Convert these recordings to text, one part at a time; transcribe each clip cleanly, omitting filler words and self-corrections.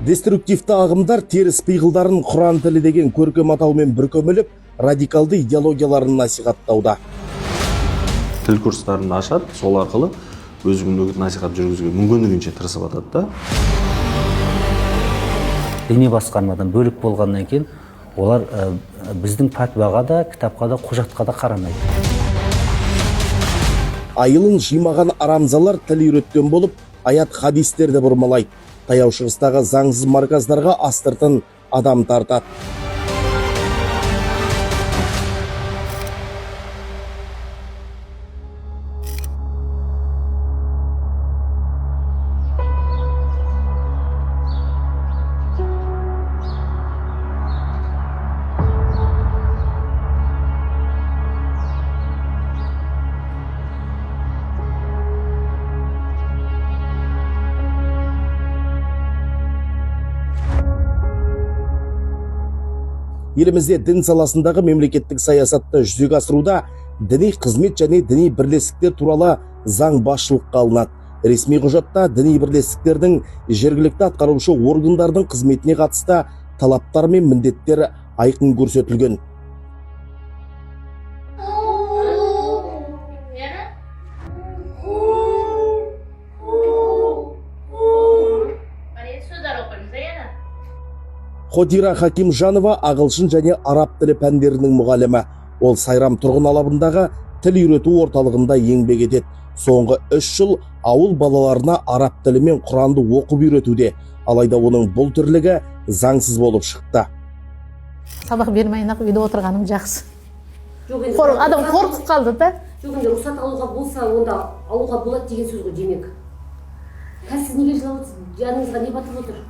Деструктивті ағымдар теріс пиғылдарын Құран тілі деген көркем атаумен бір көміліп, радикалды идеологияларын насихаттауда. Тіл курстарын ашады, сол арқылы өзінің үгіт насихат жүргізуге мүмкіндігінше тырысып атады да. Діни басқармадан бөлік болғаннан кейін олар біздің пәтуаға да, кітапқа да, құжатқа да қарамайды. Айылын жимаған арамзалар тіл үйреткен болып, аят хадистерді бұрмалайды. Таяу шығыстағы заңсыз марказдарға астыртын адам тартады. Елімізде дін саласындағы мемлекеттік саясатты жүзеге асыруда діни қызмет және діни бірлестіктер туралы заң басшылыққа алынады. Ресми құжатта діни бірлестіктердің жергілікті атқарушы органдардың қызметіне қатысты талаптар мен міндеттер айқын көрсетілген. Ходира Хакимжанова ағылшын және араб тілі пәндерінің мұғалімі. Ол Сайрам тұрғын алабындағы тіл үйрету орталығында еңбек етеді. Соңғы 3 жыл ауыл балаларына араб тілі мен Құранды оқып үйретуде. Алайда оның бұл түрлігі заңсыз болып шықты. Сабақ бермейін-ақ үйде отырғаным жақсы. Адам қорқып қалды да. Жоқ, енді рұқсат алуға болса, онда алуға болады деген сөз ғой демек. Сіз неге жылап отырсыз? Жаныңызға не батып отыр?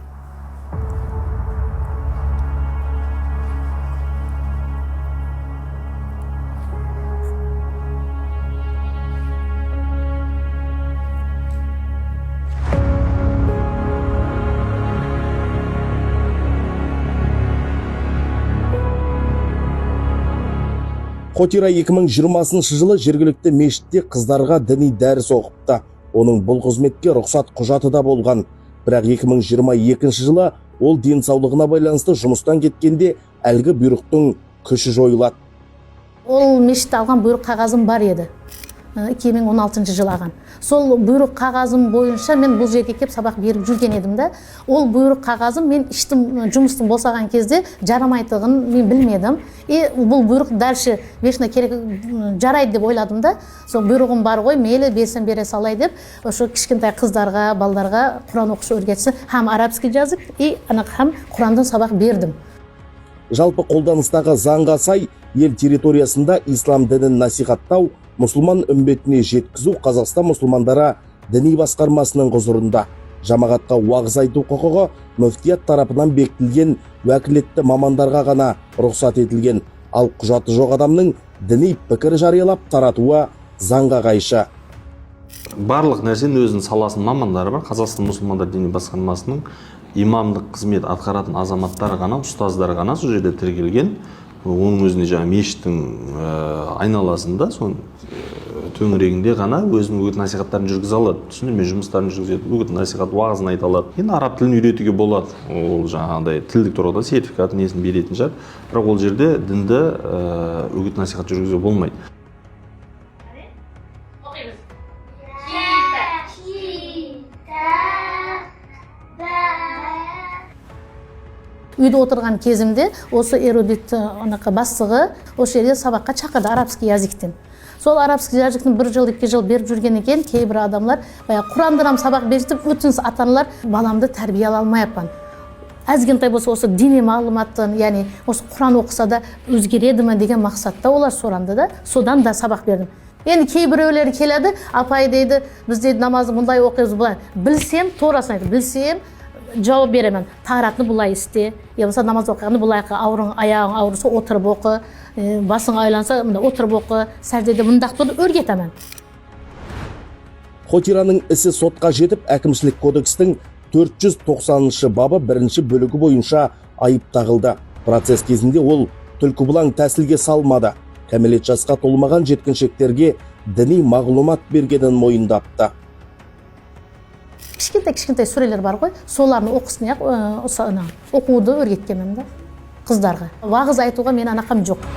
Хотира 2020 жылы жергілікті мешітте қыздарға діни дәріс оқыпты. Оның бұл қызметке рұқсат құжаты да болған. Бірақ 2022 жылы ол денсаулығына байланысты жұмыстан кеткенде әлгі бұйрықтың күші жойылады. Ол мешітте алған бұйрық қағазым бар еді. 2016 жыл алған. Сол бұйрық қағазым бойынша мен бұл жерге келіп сабақ беріп жүрген едім да. Ол бұйрық қағазым мен жұмыстың босаған кезде жарамайтығын мен білмедім. Бұл бұйрық дальше вечно керек жарайды деп ойладым да. Сол бұйрығым бар ғой, мейлі берсем бере салай деп, ошо кішкентай қыздарға, балдарға Құран оқушы өргетсін, һәм арабский жазып, һәм Құрандан сабақ бердім. Жалпы қолданыстағы заңға сай ел территориясында ислам дінін насихаттау, мұсылман үмбетіне жеткізу Қазақстан мұсылмандары діни басқармасының құзырында. Жамағатқа уағыз айту құқығы мүфтият тарапынан бекітілген уәкілетті мамандарға ғана рұқсат етілген. Ал құжаты жоқ адамның діни пікір жариялап таратуы заңға қайшы. Барлық нәрсенің өзінің саласының мамандары бар. Қазақстан мұсылмандар діни басқармасының имамдық қызмет атқаратын азаматтары ғана, ұстаздар ғана сол жерде тіркелген. Оның өзіне жаңа мешіттің айналасында, сон төңірегінде ғана өзінің үгіт насихаттарын жүргізе алады. Түсіндірме жұмыстарын жүргізеді, үгіт насихат уағызын айта алады. Енді араб тілін үйретуге болады. Ол жаңағыдай тілдік тұрғыда сертификат несін беретін шығар. Бірақ ол жерде дінді үгіт насихат жүргізуге болмайды. Үйде отырған кезімде осы эрудит бастығы осы жерде сабаққа шақырды арабский языктен. Сол арабский языктен 1 жыл, 2 жыл беріп жүрген екен, кейбір адамлар Құрандан сабақ беріп, өтініш ата-аналар баламды тәрбие ала алмайаппын. Әзгентай болса осы діни мағлұматтан, яғни осы Құран оқыса да өзгереді ме деген мақсатта олар сұранды да, содан да сабақ бердім. Енді кейбіреулері келеді, апай дейді, біз дейді намазды мұндай оқимыз бұлай. Білсем, торасын айтып, білсем, жауап беремін. Таратыны бұлай істе. Болса намаз оқығанды бұлай қы, аяғың ауырса отырып оқы, басың айланса отырып оқы, сәждеде мұндақ тұрды өргетемін. Хотираның ісі сотқа жетіп, әкімшілік кодекстің 490 бабы 1 бөлігі бойынша айып тағылды. Процесс кезінде ол түлкібұлаң тәсілге салмады. Кәмелет жасқа толмаған жеткіншектерге діни мағлұмат бергенін мойындапты. кішкентай сүрелер бар ғой, соларды оқысын, оқуды өргеткенмін да қыздарға. Вағыз айтуға мен анақам жоқ.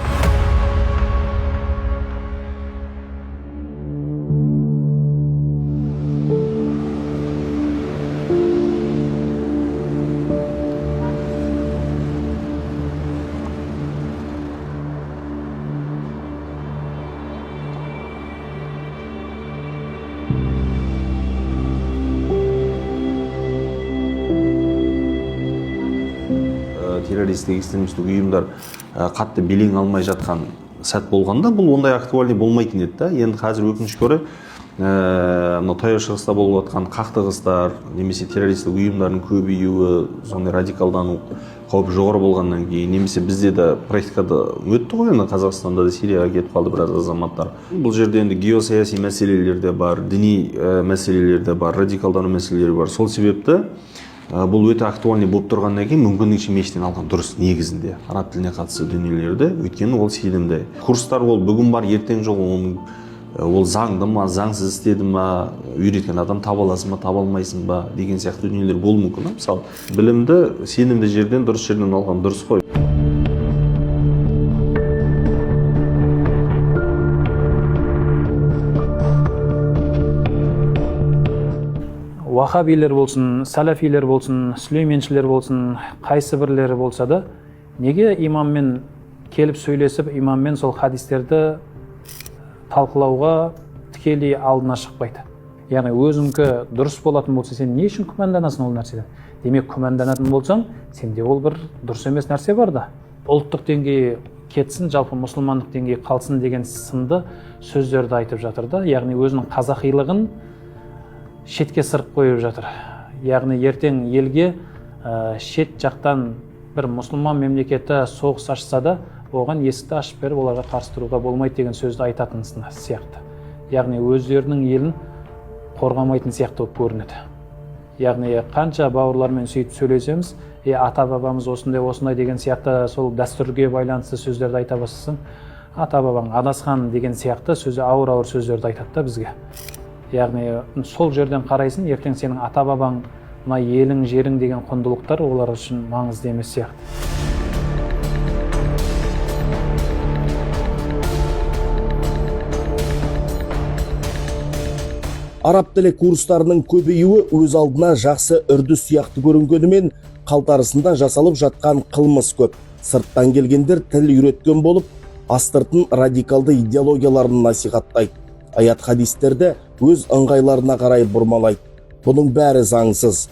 Террористік экстремистік ұйымдар қатты белең алмай жатқан сәт болғанда бұл ондай актуальный болмайтын еді да. Енді қазір өкінішке орай таяу шығыста болып жатқан қақтығыстар немесе террористік ұйымдардың көбеюі, сондай радикалдану қаупі жоғары болғаннан кейін, немесе бізде де практикада өтті ғой, енді Қазақстанда да Сирияға кетіп қалды біраз азаматтар. Бұл жерде енді геосаяси мәселелер де бар, діни мәселелер де бар, радикалдану мәселелері бар. Сол себепті бұл өте актуальный болып тұрғаннан кейін мүмкіндікше мешіттен алған дұрыс негізінде араб тіліне қатысты дүниелерді, өйткені ол сенімді. Курстар ол бүгін бар, ертең жоқ, ол заңды ма, заңсыз істеді ма, үйреткен адам таба аласың ба, таба алмайсың ба деген сияқты дүниелер болуы мүмкін. Мысалы, білімді сенімді жерден, дұрыс жерден алған дұрыс қой. Вахабилер болсын, салафилер болсын, сүлейменшілер болсын, қайсы бірлері болса да, неге имаммен келіп сөйлесіп, имаммен сол хадистерді талқылауға тікелей алдына шықпайды? Яғни өзіңкі дұрыс болатын болса, сен не үшін күмәнданасың ол нәрседен? Демек, күмәнданатын болсаң, сенде ол бір дұрыс емес нәрсе бар да. Ұлттық деңгейі кетсін, жалпы мұсылмандық деңгейі қалсын деген сынды сөздерді айтып жатыр да. Яғни өзінің қазақилығын шетке сырып қойып жатыр. Яғни ертең елге шет жақтан бір мұсылман мемлекеті соғыс ашса да, оған есікті ашып беріп оларға қарсы тұруға болмайды деген сөзді айтатын сияқты. Яғни өздерінің елін қорғамайтын сияқты болып көрінеді. Яғни қанша бауырлармен сөйтіп сөйлесеміз, ата бабамыз осындай деген сияқты сол дәстүрге байланысты сөздерді айта бастасаң, ата бабаң адасқан деген сияқты ауыр сөздерді айтады да бізге. Яғни сол жерден қарайсың, ертең сенің ата бабаң, мына елің, жерің деген құндылықтар олар үшін маңызды емес сияқты. Араб тілі курстарының көбеюі өз алдына жақсы үрдіс сияқты көрінгенімен, қалтарысында жасалып жатқан қылмыс көп. Сырттан келгендер тіл үйреткен болып, астыртын радикалды идеологияларын насихаттайды. Аят хадистерді өз ыңғайларына қарай бұрмалайды. Бұның бәрі заңсыз.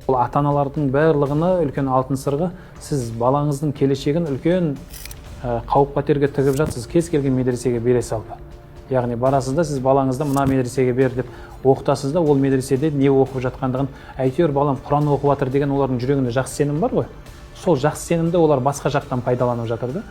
Бұл ата-аналардың барлығына үлкен алтын сырға, сіз балаңыздың келешегін үлкен қауіп-қатерге тігіп жатсыз, кез келген медресеге бере салды. Яғни барасыз да, сіз балаңызды мына медресеге бер деп оқытасыз да, ол медреседе не оқып жатқандығын, әйтеуір балам Құран оқып жатыр деген олардың жүрегінде жақсы сенім бар ғой. Сол жақсы сенімді олар басқа жақтан пайдаланып жатыр да.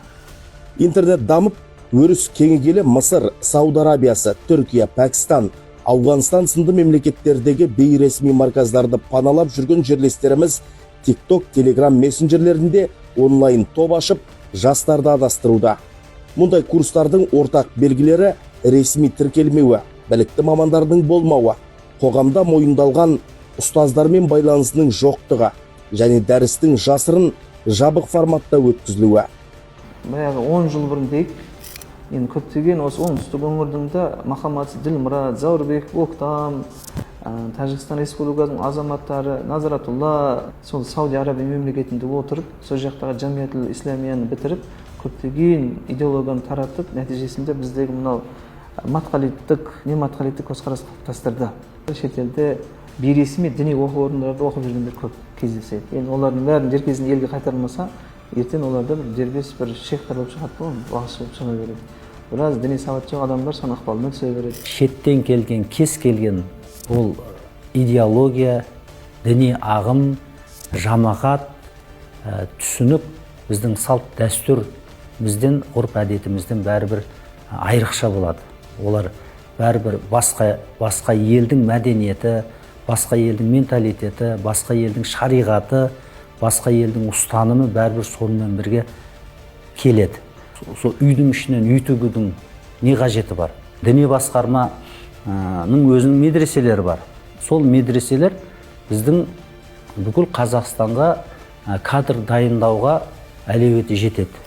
Интернет дамып, өріс кеңігелі Мысыр, Сауд Арабиясы, Түркия, Пәкістан, Ауғанстан сынды мемлекеттердегі бейресми марказдарды паналап жүрген жерлестеріміз TikTok, Telegram мессенджерлерінде онлайн топ ашып, жастарды адастыруда. Мұндай курстардың ортақ белгілері ресми тіркелмеуі, білікті мамандардың болмауы, қоғамда мойындалған ұстаздармен байланысының жоқтығы және дәрістің жасырын жабық форматта өткізілуі. Баяғы 10 жыл бұрын дейік, енді көптеген осы оңтүстік өңірдің де Махамбет, Ділмұрат, Заурбек, Оқтам, Тәжікстан Республикасының азаматтары, Назаратулла, сол Сауд Арабия мемлекетінде отырып, сол жақтағы Жамиятул Исламияны бітіріп, көптеген идеологияны таратып, нәтижесінде біздегі мынау матқалиттік көзқарас қалыптастырды. Шетелде бейресми діни оқу орындарында оқып жүргендер көп кездеседі. Енді олардың бәрін дер кезінде елге қайтарылмаса, ертең оларда бір дербес бір шейхтар болып шығады ғой, уағыз болып шыға береді. Біраз діни сауат жоқ адамдар соның ықпалына түсе береді. Шеттен келген, кез келген ол идеология, діни ағым, жамағат, түсінік, біздің салт дәстүр, бізден ғұрп әдетімізден бәрібір айрықша болады. Олар бәрібір басқа елдің мәдениеті, басқа елдің менталитеті, басқа елдің шариғаты, басқа елдің ұстанымы бәрібір сонымен бірге келеді. Сол үйдің ішінен үй тігудің не қажеті бар? Діни басқарманың өзінің медреселері бар. Сол медреселер біздің бүкіл Қазақстанға кадр дайындауға әлеуеті жетеді.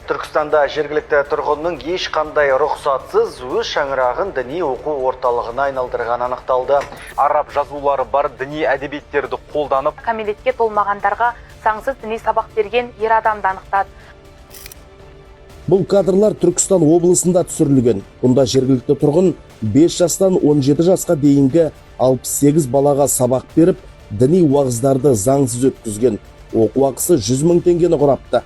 Түркістанда жергілікті тұрғынның ешқандай рұқсатсыз өз шаңырағын діни оқу орталығына айналдырған анықталды. Араб жазулары бар діни әдебиеттерді қолданып, кәмелетке толмағандарға заңсыз діни сабақ берген ер адамды анықтады. Бұл кадрлар Түркістан облысында түсірілген. Бұнда жергілікті тұрғын 5 жастан 17 жасқа дейінгі 68 балаға сабақ беріп, діни уағыздарды заңсыз өткізген. Оқу ақысы 100 мың теңгені құрапты.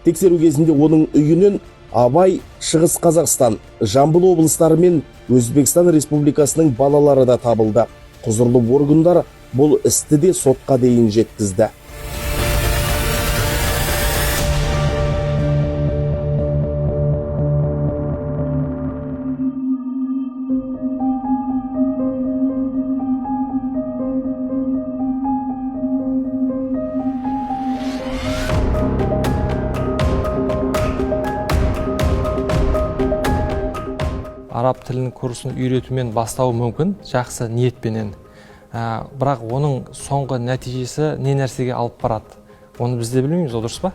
Тексеру кезінде оның үйінен Абай, Шығыс Қазақстан, Жамбыл облыстары мен Өзбекстан Республикасының балалары да табылды. Құзырлы органдар бұл істі де сотқа дейін жеткізді. Араб тілінің курсын үйретумен бастауы мүмкін, жақсы ниетпенен. Бірақ оның соңғы нәтижесі не нәрсеге алып барады? Оны біз де білмейміз, дұрыс па?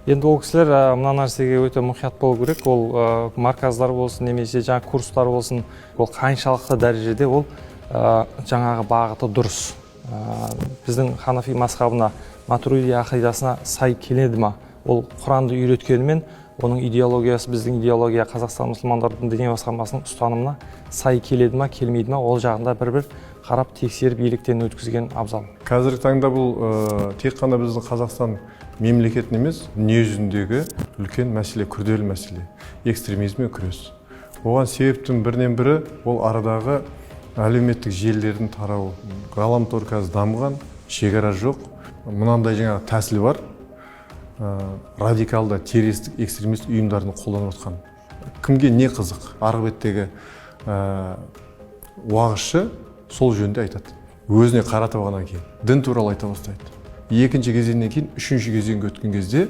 Енді ол кісілер мына нәрсеге өте мұқият болу керек. Ол марказдар болсын, немесе жаңа курстар болсын, ол қаншалықты дәрежеде ол жаңағы бағыты дұрыс. Біздің Ханафи мазхабына, Матуриди ақидасына сай келеді ма? Ол Құранды үйреткенімен оның идеологиясы, біздің идеология, Қазақстан мұсылмандардың діни басқармасының ұстанымына сай келеді ма, келмейді ма, ол жағында бір қарап тексеріп електен өткізген абзал. Қазіргі таңда бұл тек қана біздің Қазақстан мемлекетін емес, дүние жүзіндегі үлкен мәселе, күрделі мәселе, экстремизммен күрес. Оған себептің бірінен бірі ол арадағы әлеуметтік желілердің тарауы. Ғаламтор қазір дамыған, шекара жоқ. Мынандай жаңағы тәсіл бар. Радикалды террористік экстремист ұйымдарын қолданып отқан. Кімге не қызық? Арғы беттегі уағызшы сол жөнінде айтады. Өзіне қаратып алғаннан кейін дін туралы айта бастайды. Екінші кезеңнен кейін үшінші кезеңге өткен кезде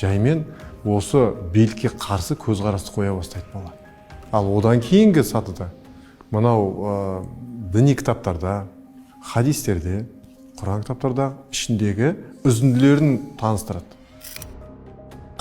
жаймен осы билікке қарсы көзқарасты қоя бастайды бала. Ал одан кейінгі сатыда мынау діни кітаптарда, хадистерде, Құран кітаптарда ішіндегі үзінділерін таныстырады.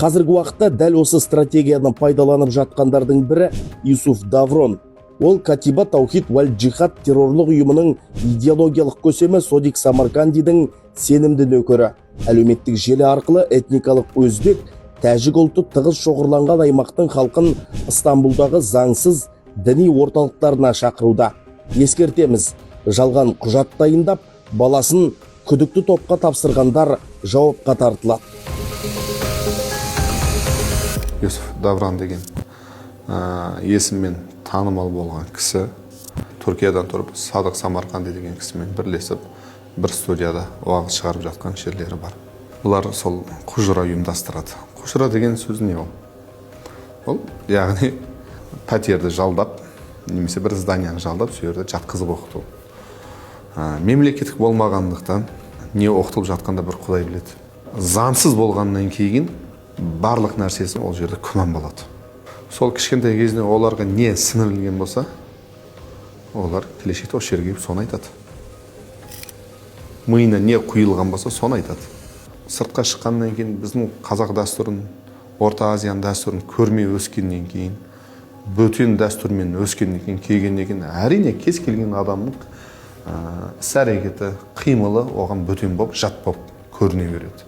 Қазіргі уақытта дәл осы стратегияны пайдаланып жатқандардың бірі Юсуф Даврон. Ол Катиба Таухид валь Джихад террорлық ұйымының идеологиялық көсемі Содик Самаркандидің сенімді нөкері. Әлеуметтік желі арқылы этникалық өзбек, тәжік ұлты тығыз шоғырланған аймақтың халқын Стамбулдағы заңсыз діни орталықтарына шақыруда. Ескертеміз, жалған құжат дайындап, баласын күдікті топқа тапсырғандар жауапқа тартылады. Юсуф Даврон деген есіммен танымал болған кісі Түркиядан тұрып Садық Самарқанди деген кісімен бірлесіп бір студияда уағыз шығарып жатқан жерлері бар. Бұлар сол құжыра ұйымдастырады. Құжыра деген сөз не ол? Ол яғни пәтерді жалдап, немесе бір зданияны жалдап, сол жерде жатқызып оқыту. Мемлекеттік болмағандықтан не оқытылып жатқанда бір Құдай біледі. Заңсыз болғаннан кейін барлық нәрсесі ол жерде күмән болады. Сол кішкентай кезінде оларға не сіңірілген болса, олар келешекте осы жерге соны айтады. Миына не құйылған болса, соны айтады. Сыртқа шыққаннан кейін біздің қазақ дәстүрін, Орта Азияның дәстүрін көрмей өскеннен кейін, бөтен дәстүрмен өскеннен кейін, келгеннен кейін, әрине кез келген адамның іс-әрекеті, қимылы оған бөтен болып, жат болып көріне береді.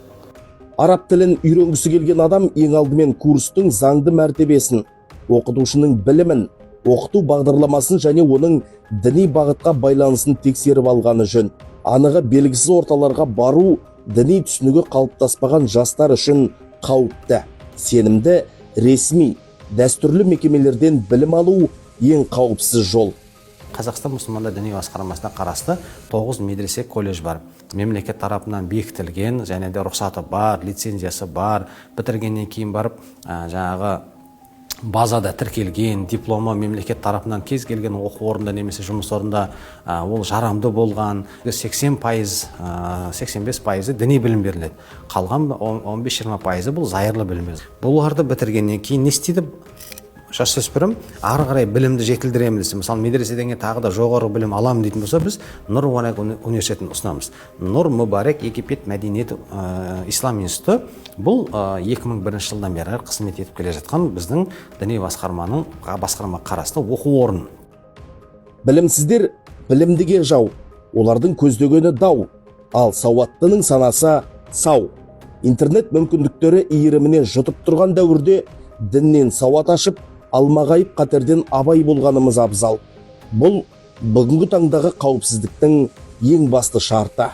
Араб тілін үйренгісі келген адам ең алдымен курстың заңды мәртебесін, оқытушының білімін, оқыту бағдарламасын және оның діни бағытқа байланысын тексеріп алғаны жөн. Анығы белгісіз орталарға бару діни түсінігі қалыптаспаған жастар үшін қауіпті. Сенімді, ресми, дәстүрлі мекемелерден білім алу ең қауіпсіз жол. Қазақстан мұсылмандар діни басқармасына қарасты 9 медресе колледж бар. Мемлекет тарапынан бекітілген, және де рұқсаты бар, лицензиясы бар, бітіргеннен кейін барып, жаңағы базада тіркелген, дипломы мемлекет тарапынан кез келген оқу орнында немесе жұмыс орнында ол жарамды болған. 80-85% діни білім беріледі. Қалған 15-20% бұл зайырлы білім. Бұларды бітіргеннен кейін не істейді? жасөспірім ары қарай білімді жетілдіремін десе, мысалы медреседен кейін тағы да жоғары білім аламын дейтін болса, біз Нұр Мубарак университетін ұсынамыз. Нұр Мубарак Египет мәдениет ислам институты бұл 2001 жылдан бері қызмет етіп келе жатқан біздің діни басқарма қарасты оқу орын. Білімсіздер білімдіге жау, олардың көздегені дау, ал сауаттының санасы сау. Интернет мүмкіндіктері иіріміне жұтып тұрған дәуірде діннен сауат ашып, алмағайып қатерден абай болғанымыз абзал. Бұл бүгінгі таңдағы қауіпсіздіктің ең басты шарты.